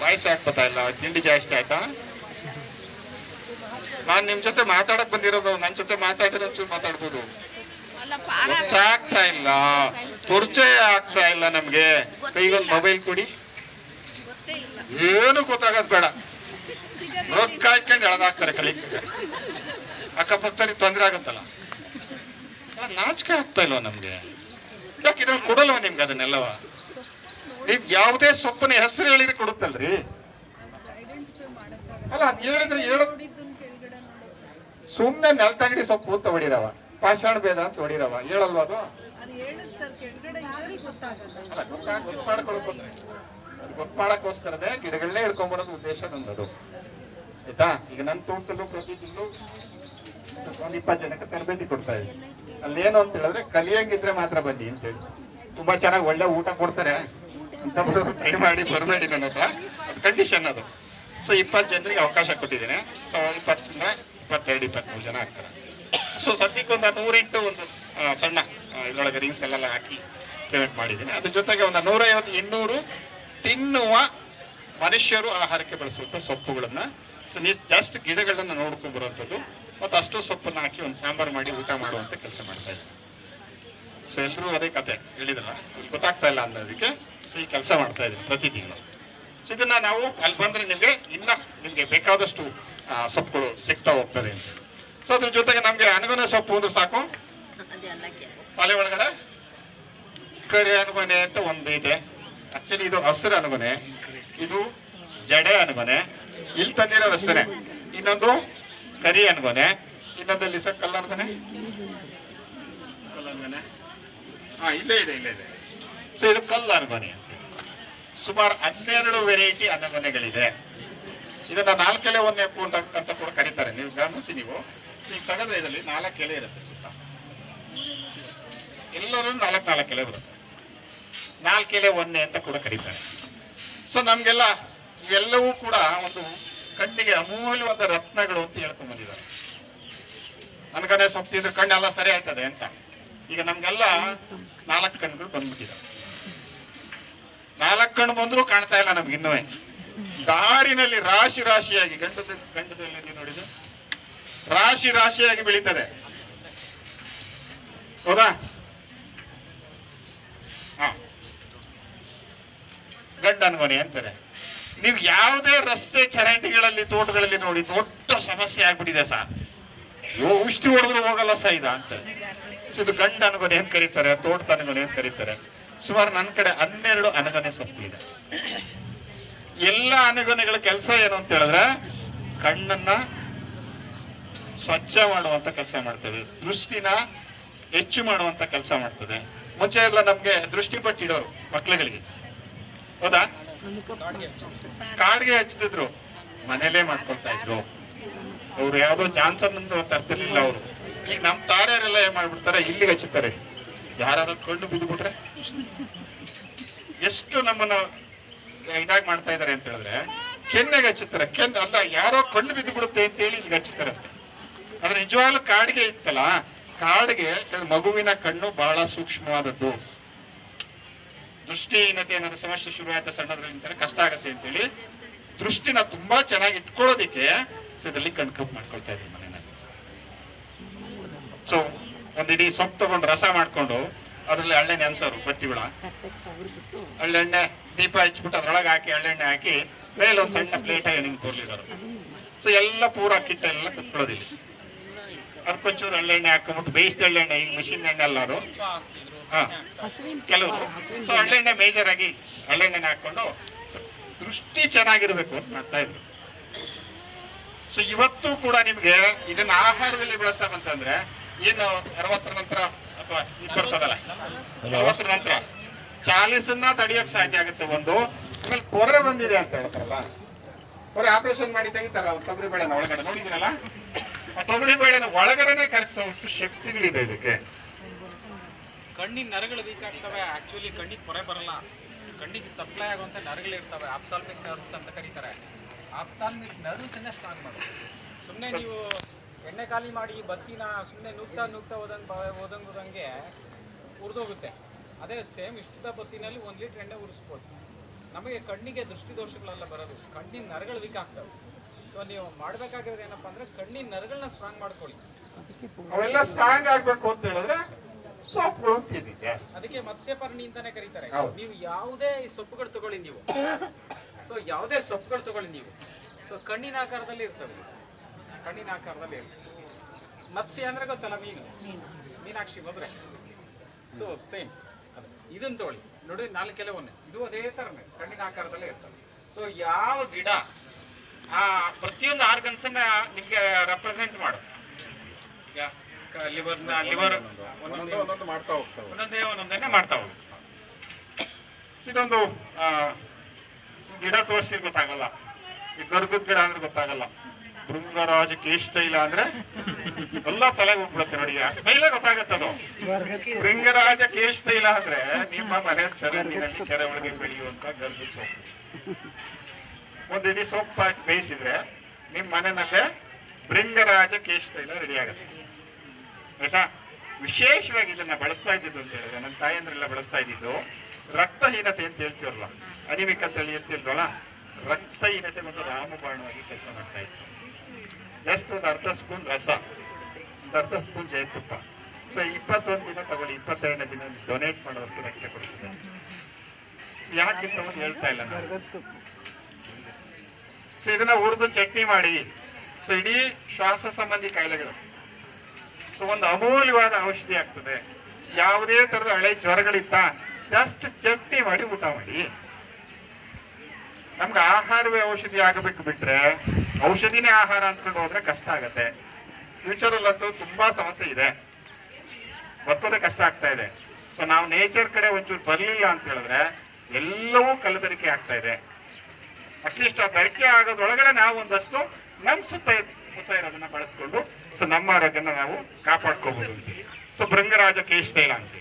Voice ಹಾಕ್ಬೋತಾ ಇಲ್ಲ, ತಿಂಡಿ ಜಾಸ್ತಿ ಆಯ್ತಾ? ನಾನ್ ನಿಮ್ ಜೊತೆ ಮಾತಾಡಕ್ ಬಂದಿರೋದು, ನನ್ ಜೊತೆ ಮಾತಾಡಿರೋ ಮಾತಾಡ್ಬೋದು. ಗೊತ್ತಾಗ್ತಾ ಇಲ್ಲ, ಪರಿಚಯ ಆಗ್ತಾ ಇಲ್ಲ ನಮ್ಗೆ. ಕೈಗೊಂದು ಮೊಬೈಲ್ ಕೊಡಿ, ಏನು ಗೊತ್ತಾಗದ್ ಬೇಡ. ರೊಕ್ಕ ಹಾಕೊಂಡು ಎಳೆದಾಕ್ತಾರೆ ಕಲಿಕೆ. ಅಕ್ಕಪಕ್ಕದಲ್ಲಿ ತೊಂದರೆ ಆಗತ್ತಲ್ಲ, ನಾಚಿಕೆ ಆಗ್ತಾ ಇಲ್ವಾ ನಮ್ಗೆ? ಯಾಕೆ ಇದ್ರಲ್ಲಿ ಕೊಡಲ್ವ ನಿಮ್ಗೆ ಅದನ್ನೆಲ್ಲವ? ನೀವ್ ಯಾವುದೇ ಸೊಪ್ಪನ ಹೆಸರು ಹೇಳಿದ್ರೆ ಕೊಡುತ್ತಲ್ರಿ. ಅಲ್ಲ ಅದ್ ಹೇಳಿದ್ರೆ ಸುಮ್ನೆ ನೆಲ್ತಂಗಡಿ ಸೊಪ್ಪು ಅಂತ ಹೊಡಿರವ, ಪಾಷಾಣ ಭೇದ ಅಂತ ಹೊಡಿರವ, ಹೇಳಲ್ವ ಅದು? ಅಲ್ಲ ಗೊತ್ತು ಮಾಡಕ್ಕೋಸ್ಕರನೇ ಗಿಡಗಳನ್ನೇ ಹಿಡ್ಕೊಂಡ್ಬರೋದು ಉದ್ದೇಶ ನಂದದು, ಆಯ್ತಾ? ಈಗ ನನ್ನ ತೋಟದಲ್ಲೂ ಪ್ರತಿ ತಿಂಗಳು ಒಂದ್ 20 ಜನಕ್ಕೆ ತರಬೇತಿ ಕೊಡ್ತಾ ಇದ್ದೀನಿ. ಅಲ್ಲೇನು ಅಂತ ಹೇಳಿದ್ರೆ, ಕಲಿಯಂಗಿದ್ರೆ ಮಾತ್ರ ಬನ್ನಿ ಅಂತೇಳಿ. ತುಂಬಾ ಚೆನ್ನಾಗಿ ಒಳ್ಳೆ ಊಟ ಕೊಡ್ತಾರೆ ಅಂತ ಟ್ರೈ ಮಾಡಿ ಬರಬೇಡಿ ನನ್ನ ಹತ್ರ, ಅದು ಕಂಡೀಷನ್ ಅದು. ಸೊ 20 ಜನರಿಗೆ ಅವಕಾಶ ಕೊಟ್ಟಿದ್ದೇನೆ. ಸೊ 22-23 ಜನ ಆಗ್ತಾರೆ. ಸೊ ಸದ್ಯಕ್ಕೆ ಒಂದು 108 ಒಂದು ಸಣ್ಣ ಇದ್ರೊಳಗೆ ರಿಂಗ್ಸ್ ಎಲ್ಲ ಹಾಕಿ ಪೇಮೆಂಟ್ ಮಾಡಿದ್ದೀನಿ. ಅದ್ರ ಜೊತೆಗೆ ಒಂದು 150-200 ತಿನ್ನುವ ಮನುಷ್ಯರು ಆಹಾರಕ್ಕೆ ಬಳಸುವಂಥ ಸೊಪ್ಪುಗಳನ್ನ, ಸೊ ನೀವು ಜಸ್ಟ್ ಗಿಡಗಳನ್ನ ನೋಡ್ಕೊಂಡ್ ಬರುವಂಥದ್ದು, ಮತ್ತು ಅಷ್ಟು ಸೊಪ್ಪನ್ನ ಹಾಕಿ ಒಂದು ಸಾಂಬಾರು ಮಾಡಿ ಊಟ ಮಾಡುವಂಥ ಕೆಲಸ ಮಾಡ್ತಾ ಇದ್ದೀನಿ. ಸೊ ಎಲ್ಲರೂ ಅದೇ ಕತೆ ಹೇಳಿದ್ರಲ್ಲ, ಇಲ್ಲಿ ಗೊತ್ತಾಗ್ತಾ ಇಲ್ಲ ಅನ್ನೋದಕ್ಕೆ ಸೊ ಈ ಕೆಲಸ ಮಾಡ್ತಾ ಇದ್ದೀನಿ ಪ್ರತಿ ತಿಂಗಳು. ಸೊ ಇದನ್ನ ನಾವು ಅಲ್ಲಿ ಬಂದ್ರೆ ನಿಮ್ಗೆ ಬೇಕಾದಷ್ಟು ಸೊಪ್ಪುಗಳು ಸಿಗ್ತಾ ಹೋಗ್ತದೆ ಅಂತ. ಸೊ ಅದ್ರ ಜೊತೆಗೆ ನಮ್ಗೆ ಅನಗೊನೆ ಸೊಪ್ಪು ಅಂದ್ರೆ ಸಾಕು. ಪಾಲೆ ಒಳಗಡೆ ಕರಿ ಅನಗೊನೆ ಅಂತ ಒಂದು ಇದೆ. ಆಕ್ಚುಲಿ ಇದು ಹಸಿರು ಅನಗೊನೆ, ಇದು ಜಡೆ ಅನಗೊನೆ, ಇಲ್ಲಿ ತಂದಿರೋದು ಅಷ್ಟೇ. ಇನ್ನೊಂದು ಕರಿ ಅನ್ಗೊನೆ, ಇನ್ನೊಂದು ಕಲ್ಲ ಅನ್ಗೊನೆ, ಇಲ್ಲೇ ಇದೆ. ಸೊ ಇದು ಕಲ್ಲು ಅನಗೊನೆ ಅಂತ. ಸುಮಾರು 12 ವೆರೈಟಿ ಅನಗೊನೆಗಳಿದೆ. ಇದನ್ನ 4 ಎಲೆ ಒಂದೇ ಅಂತ ಕೂಡ ಕರೀತಾರೆ. ನೀವು ಗಮನಿಸಿ, ನೀವು ಈಗ ತೆಗೆದ್ರೆ ಇದರಲ್ಲಿ 4 ಎಲೆ ಇರುತ್ತೆ ಸುತ್ತ, ಎಲ್ಲರೂ 4 ಎಲೆ ಬರುತ್ತೆ. 4 ಎಲೆ ಒಂದೇ ಅಂತ ಕೂಡ ಕರೀತಾರೆ. ಸೊ ನಮ್ಗೆಲ್ಲ ಇವೆಲ್ಲವೂ ಕೂಡ ಒಂದು ಕಣ್ಣಿಗೆ ಅಮೂಲ್ಯವಾದ ರತ್ನಗಳು ಅಂತ ಹೇಳ್ಕೊಂಡ್ ಬಂದಿದ್ದಾರೆ. ಅನ್ಕನೆ ಸೊಪ್ಪು ತಿಂದ್ರೆ ಕಣ್ಣೆಲ್ಲ ಸರಿ ಆಯ್ತದೆ ಅಂತ. ಈಗ ನಮ್ಗೆಲ್ಲ 4 ಕಣ್ಣುಗಳು ಬಂದ್ಬಿಟ್ಟಿದಾವೆ. 4 ಕಣ್ಣು ಬಂದ್ರು ಕಾಣ್ತಾ ಇಲ್ಲ ನಮ್ಗೆ ಇನ್ನೂ. ದಾರಿನಲ್ಲಿ ರಾಶಿಯಾಗಿ ಗಂಡದಲ್ಲಿ ನೋಡಿದ್ರು ರಾಶಿಯಾಗಿ ಬೆಳೀತದೆ, ಹೌದಾ? ಗಂಡ ಅನ್ಗೊನೆ ಅಂತಾರೆ. ನೀವು ಯಾವುದೇ ರಸ್ತೆ ಚರಂಡಿಗಳಲ್ಲಿ ತೋಟಗಳಲ್ಲಿ ನೋಡಿ, ದೊಡ್ಡ ಸಮಸ್ಯೆ ಆಗ್ಬಿಟ್ಟಿದೆ ಸರ್, ಔಷಧಿ ಹೊಡೆದ್ರು ಹೋಗಲ್ಲ ಸ ಇದ ಅಂತ. ಇದು ಗಂಡ ಅನಗೊನೆ ಅಂತ ಕರೀತಾರೆ, ತೋಟದ ಅನಗೊನೆ ಅಂತ ಕರೀತಾರೆ. ಸುಮಾರು ನನ್ನ ಕಡೆ 12 ಅನಗೊನೆ ಸೊಪ್ಪುಗಳಿದೆ. ಎಲ್ಲ ಅನಗೊನೆಗಳ ಕೆಲಸ ಏನು ಅಂತ ಹೇಳಿದ್ರೆ, ಕಣ್ಣನ್ನ ಸ್ವಚ್ಛ ಮಾಡುವಂತ ಕೆಲಸ ಮಾಡ್ತದೆ, ದೃಷ್ಟಿನ ಹೆಚ್ಚು ಮಾಡುವಂತ ಕೆಲಸ ಮಾಡ್ತದೆ. ಮುಂಚೆ ಎಲ್ಲ ನಮ್ಗೆ ದೃಷ್ಟಿ ಪಟ್ಟಿಡೋರು ಮಕ್ಳುಗಳಿಗೆ, ಹೌದಾ? ಕಾಡ್ಗೆ ಹಚ್ತಿದ್ರು, ಮನೇಲೇ ಮಾಡ್ಕೊಳ್ತಾ ಇದ್ರು ಅವ್ರು. ಯಾವ್ದೋ ಜಾನ್ಸನ್ ತರ್ತಿರ್ಲಿಲ್ಲ ಅವರು. ಈಗ ನಮ್ ತಾರೆಯರೆಲ್ಲ ಏನ್ ಮಾಡ್ಬಿಡ್ತಾರೆ, ಇಲ್ಲಿಗೆ ಹಚ್ಚುತ್ತಾರೆ. ಯಾರು ಕಣ್ಣು ಬಿದ್ದುಬಿಟ್ರೆ ಎಷ್ಟು ನಮ್ಮನ್ನ ಇದಾಗಿ ಮಾಡ್ತಾ ಇದಾರೆ ಅಂತ ಹೇಳಿದ್ರೆ, ಕೆನ್ನೆಗೆ ಹಚ್ಚುತ್ತಾರೆ. ಅಲ್ಲ, ಯಾರೋ ಕಣ್ಣು ಬಿದ್ದು ಬಿಡುತ್ತೆ ಅಂತ ಹೇಳಿ ಇಲ್ಲಿಗೆ ಹಚ್ಚುತ್ತಾರೆ. ಆದ್ರೆ ನಿಜವಾಗ್ಲೂ ಕಾಡಿಗೆ ಇತ್ತಲ್ಲ, ಕಾಡಿಗೆ ಮಗುವಿನ ಕಣ್ಣು ಬಹಳ ಸೂಕ್ಷ್ಮವಾದದ್ದು. ದೃಷ್ಟಿಹೀನತೆ ಏನಾದ್ರು ಸಮಸ್ಯೆ ಶುರು ಆಯ್ತಾ ಸಣ್ಣದ್ರಿಂದ ಕಷ್ಟ ಆಗತ್ತೆ ಅಂತೇಳಿ ದೃಷ್ಟಿನ ತುಂಬಾ ಚೆನ್ನಾಗಿ ಇಟ್ಕೊಳ್ಳೋದಿಕ್ಕೆ ಇದರಲ್ಲಿ ಕಣ್ಕಪ್ ಮಾಡ್ಕೊಳ್ತಾ ಇದ್ದೀವಿ ಮನೆಯಲ್ಲಿ. ಸೊ ಒಂದಿಡೀ ಸೊಪ್ಪು ತಗೊಂಡು ರಸ ಮಾಡ್ಕೊಂಡು ಅದ್ರಲ್ಲಿ ಎಳ್ಳೆಣ್ಣೆ ಅನ್ಸೋರು, ಬತ್ತಿಗಳ ಎಳ್ಳೆಣ್ಣೆ ದೀಪ ಹಚ್ಬಿಟ್ಟು ಅದ್ರೊಳಗೆ ಹಾಕಿ ಎಳ್ಳೆಣ್ಣೆ ಹಾಕಿ ಮೇಲೆ ಒಂದ್ ಸಣ್ಣ ಪ್ಲೇಟ್ ನಿಮ್ಗೆ ತೋರ್ಲಿದಾರು. ಸೊ ಎಲ್ಲ ಪೂರ ಕಿಟ್ಟೆಲ್ಲ ಕುತ್ಕೊಳ್ಳೋದಿಲ್ಲ. ಅದಕ್ಕೊಂಚೂರು ಎಳ್ಳೆಣ್ಣೆ ಹಾಕೊಂಡ್ಬಿಟ್ಟು ಬೇಯಿಸಿದ ಎಳ್ಳೆಣ್ಣೆ, ಈಗ ಮಿಷಿನ್ ಎಣ್ಣೆ ಅಲ್ಲ ಅದು, ಕೆಲವರು. ಸೊ ಎಳ್ಳೆಣ್ಣೆ ಮೇಜರ್ ಆಗಿ ಎಳ್ಳೆಣ್ಣೆ ಹಾಕೊಂಡು ದೃಷ್ಟಿ ಚೆನ್ನಾಗಿರ್ಬೇಕು ಅಂತ ಮಾಡ್ತಾ ಇದ್ರು. ಸೊ ಇವತ್ತು ಕೂಡ ನಿಮ್ಗೆ ಇದನ್ನ ಆಹಾರದಲ್ಲಿ ಬಳಸ್ತಾರಂತಂದ್ರೆ ಏನು 60 ನಂತರ ಅಥವಾ ಇದು ಬರ್ತದಲ್ಲ 40 ನಂತರ 40 ತಡಿಯೋಕ್ ಸಾಧ್ಯ ಆಗುತ್ತೆ. ಒಂದು ಆಮೇಲೆ ಕೊರೆ ಬಂದಿದೆ ಅಂತ ಹೇಳ್ತಾರಲ್ಲ, ಕೊರೆ ಆಪರೇಷನ್ ಮಾಡಿ ತೆಗಿತಾರ ತೊಗರಿ ಬೇಳೆನ ಒಳಗಡೆ, ನೋಡಿದಿರಲ್ಲ? ಆ ತೊಗರಿ ಬೇಳೆನ ಒಳಗಡೆನೆ ಕರಗಿಸೋಷ್ಟು ಶಕ್ತಿಗಳಿದೆ ಇದಕ್ಕೆ. ಕಣ್ಣಿನ ನರಗಳು ವೀಕ್ ಆಗ್ತವೆ. ಆಕ್ಚುಲಿ ಕಣ್ಣಿಗೆ ಪೊರೆ ಬರಲ್ಲ, ಕಣ್ಣಿಗೆ ಸಪ್ಲೈ ಆಗುವಂಥ ನರಗಳಿರ್ತವೆ, ಆಪ್ತಾಲ್ಮಿಕ್ ನರ್ವ್ಸ್ ಅಂತ ಕರೀತಾರೆ. ಆಪ್ತಾಲ್ಮಿಕ್ ನರ್ವ್ಸನ್ನೇ ಸ್ಟ್ರಾಂಗ್ ಮಾಡೋದು. ಸುಮ್ಮನೆ ನೀವು ಎಣ್ಣೆ ಖಾಲಿ ಮಾಡಿ ಬತ್ತಿನ ಸುಮ್ಮನೆ ನುಗ್ತಾ ಹೋದಂಗೆ ಉರಿದೋಗುತ್ತೆ. ಅದೇ ಸೇಮ್ ಇಷ್ಟದ ಬತ್ತಿನಲ್ಲಿ 1 ಲೀಟ್ರ್ ಎಣ್ಣೆ ಉರಿಸ್ಬೋದು. ನಮಗೆ ಕಣ್ಣಿಗೆ ದೃಷ್ಟಿ ದೋಷಗಳೆಲ್ಲ ಬರೋದು, ಕಣ್ಣಿನ ನರಗಳು ವೀಕ್ ಆಗ್ತವೆ. ಸೊ ನೀವು ಮಾಡಬೇಕಾಗಿರೋದು ಏನಪ್ಪ ಅಂದರೆ ಕಣ್ಣಿನ ನರಗಳನ್ನ ಸ್ಟ್ರಾಂಗ್ ಮಾಡ್ಕೊಳ್ಳಿ. ಅವೆಲ್ಲ ಸ್ಟ್ರಾಂಗ್ ಆಗ್ಬೇಕು ಅಂತ ಹೇಳಿದ್ರೆ ಸೊಪ್ಪುಗಳು ತಿನ್ನಿ ಜಾಸ್ತಿ. ಅದಕ್ಕೆ ಮತ್ಸ್ಯಪರ್ಣಿ ಅಂತಾನೆ ಕರೀತಾರೆ. ಹೌದು. ನೀವು ಯಾವುದೇ ಸೊಪ್ಪುಗಳು ತಗೊಳ್ಳಿ ನೀವು, ಸೊ ಯಾವುದೇ ಸೊಪ್ಪುಗಳು ತಗೊಳ್ಳಿ ನೀವು, ಸೊ ಕಣ್ಣಿನ ಆಕಾರದಲ್ಲಿ ಇರ್ತವೆ, ಕಣ್ಣಿನ ಆಕಾರದಲ್ಲಿ ಇರ್ತವೆ. ಮತ್ಸ್ಯ ಅಂದ್ರೆ ಗೊತ್ತಲ್ಲ, ಮೀನು, ಮೀನಾಕ್ಷಿ ಮದುವೆ. ಸೊ ಸೇಮ್ ಅದು. ಇದನ್ನ ತಗೊಳ್ಳಿ ನೋಡಿ, 4 ಎಲೆವನ್ನೇ, ಇದು ಅದೇ ಥರನೇ ಕಣ್ಣಿನ ಆಕಾರದಲ್ಲೇ ಇರ್ತವೆ. ಸೊ ಯಾವ ಗಿಡ ಆ ಪ್ರತಿಯೊಂದು ಆರ್ಗನ್ಸನ್ನ ನಿಮಗೆ ರೆಪ್ರೆಸೆಂಟ್ ಮಾಡುತ್ತೆ. ಈಗ ಲಿವರ್ ಒಂದೊಂದು ಮಾಡ್ತಾ ಹೋಗ್ತವೆ, ಒಂದೊಂದನ್ನೇ ಮಾಡ್ತಾ ಹೋಗುತ್ತೆ. ಇದೊಂದು ಗಿಡ ತೋರಿಸಿ ಗೊತ್ತಾಗಲ್ಲ, ಈ ಗರ್ಗದ ಗಿಡ ಅಂದ್ರೆ ಗೊತ್ತಾಗಲ್ಲ. ಭೃಂಗರಾಜ ಕೇಶತೈಲ ಅಂದ್ರೆ ಎಲ್ಲ ತಲೆಗೆ ಹೋಗ್ಬಿಡುತ್ತೆ ನೋಡಿ, ಆ ಸ್ಮೈಲೇ ಗೊತ್ತಾಗತ್ತೆ ಅದು. ಭೃಂಗರಾಜ ಕೇಶತೈಲ ಅಂದ್ರೆ ನಿಮ್ಮ ಮನೆ ಚರಂಡಿನಲ್ಲಿ ಕೆರೆ ಒಳಗೆ ಬೆಳೆಯುವಂತ ಗರ್ಗದ ಸೊಪ್ಪು. ಒಂದು ಇಡೀ ಸೊಪ್ಪು ಹಾಕಿ ಬೇಯಿಸಿದ್ರೆ ನಿಮ್ಮ ಮನೆಯಲ್ಲೇ ಭೃಂಗರಾಜ ಕೇಶತೈಲ ರೆಡಿ ಆಗುತ್ತೆ, ಆಯ್ತಾ. ವಿಶೇಷವಾಗಿ ಇದನ್ನ ಬಳಸ್ತಾ ಇದ್ದಿದ್ದು ಅಂತ ಹೇಳಿದ್ರೆ, ನನ್ನ ತಾಯಂದ್ರೆಲ್ಲ ಬಳಸ್ತಾ ಇದ್ದಿದ್ದು ರಕ್ತಹೀನತೆ ಅಂತ ಹೇಳ್ತೀವಲ್ಲ, ಅನಿಮಿಕ್ ಅಂತ ಹೇಳಿ ಹೇಳ್ತಿಲ್ವಲ್ಲ, ರಕ್ತಹೀನತೆ ಮತ್ತು ರಾಮಬಾಣವಾಗಿ ಕೆಲಸ ಮಾಡ್ತಾ ಇತ್ತು. ಜಸ್ಟ್ ಒಂದು ಅರ್ಧ ಸ್ಪೂನ್ ರಸ, ಒಂದು ಅರ್ಧ ಸ್ಪೂನ್ ಜೇನುತುಪ್ಪ. ಸೊ 21 ದಿನ ತಗೊಳ್ಳಿ, 22ನೇ ದಿನ ಡೊನೇಟ್ ಮಾಡೋದಕ್ಕೆ ರಕ್ತ ಕೊಡ್ತದೆ. ಸೊ ಯಾಕಿಂತ ಒಂದು ಹೇಳ್ತಾ ಇಲ್ಲ ನಾನು. ಸೊ ಇದನ್ನ ಹುರಿದು ಚಟ್ನಿ ಮಾಡಿ, ಸೊ ಇಡೀ ಶ್ವಾಸ ಸಂಬಂಧಿ ಕಾಯಿಲೆಗಳು, ಸೊ ಒಂದು ಅಮೂಲ್ಯವಾದ ಔಷಧಿ ಆಗ್ತದೆ. ಯಾವುದೇ ತರದ ಹಳೆ ಜ್ವರಗಳಿತ್ತ ಜಸ್ಟ್ ಚಟ್ನಿ ಮಾಡಿ ಊಟ ಮಾಡಿ. ನಮ್ಗೆ ಆಹಾರವೇ ಔಷಧಿ ಆಗಬೇಕು ಬಿಟ್ರೆ ಔಷಧಿನೇ ಆಹಾರ ಅಂದ್ಕೊಂಡು ಹೋದ್ರೆ ಕಷ್ಟ ಆಗತ್ತೆ. ಫ್ಯೂಚರಲ್ಲಂತೂ ತುಂಬಾ ಸಮಸ್ಯೆ ಇದೆ, ಬದುಕೋದೇ ಕಷ್ಟ ಆಗ್ತಾ ಇದೆ. ಸೊ ನಾವು ನೇಚರ್ ಕಡೆ ಒಂಚೂರು ಬರ್ಲಿಲ್ಲ ಅಂತ ಹೇಳಿದ್ರೆ ಎಲ್ಲವೂ ಕಲಬೆರಕೆ ಆಗ್ತಾ ಇದೆ. ಅಟ್ಲೀಸ್ಟ್ ಆ ಬೆರಕೆ ಆಗೋದ್ರೊಳಗಡೆ ನಾವು ಒಂದಷ್ಟು ನಮ್ಮ ಸುತ್ತ ಇರೋದನ್ನ ಬಳಸ್ಕೊಂಡು ಸೊ ನಮ್ಮ ಆರೋಗ್ಯನ ನಾವು ಕಾಪಾಡ್ಕೋಬಹುದು ಅಂತೀವಿ. ಸೊ ಭೃಂಗರಾಜ ಕೇಶತೈಲ ಅಂತೀವಿ.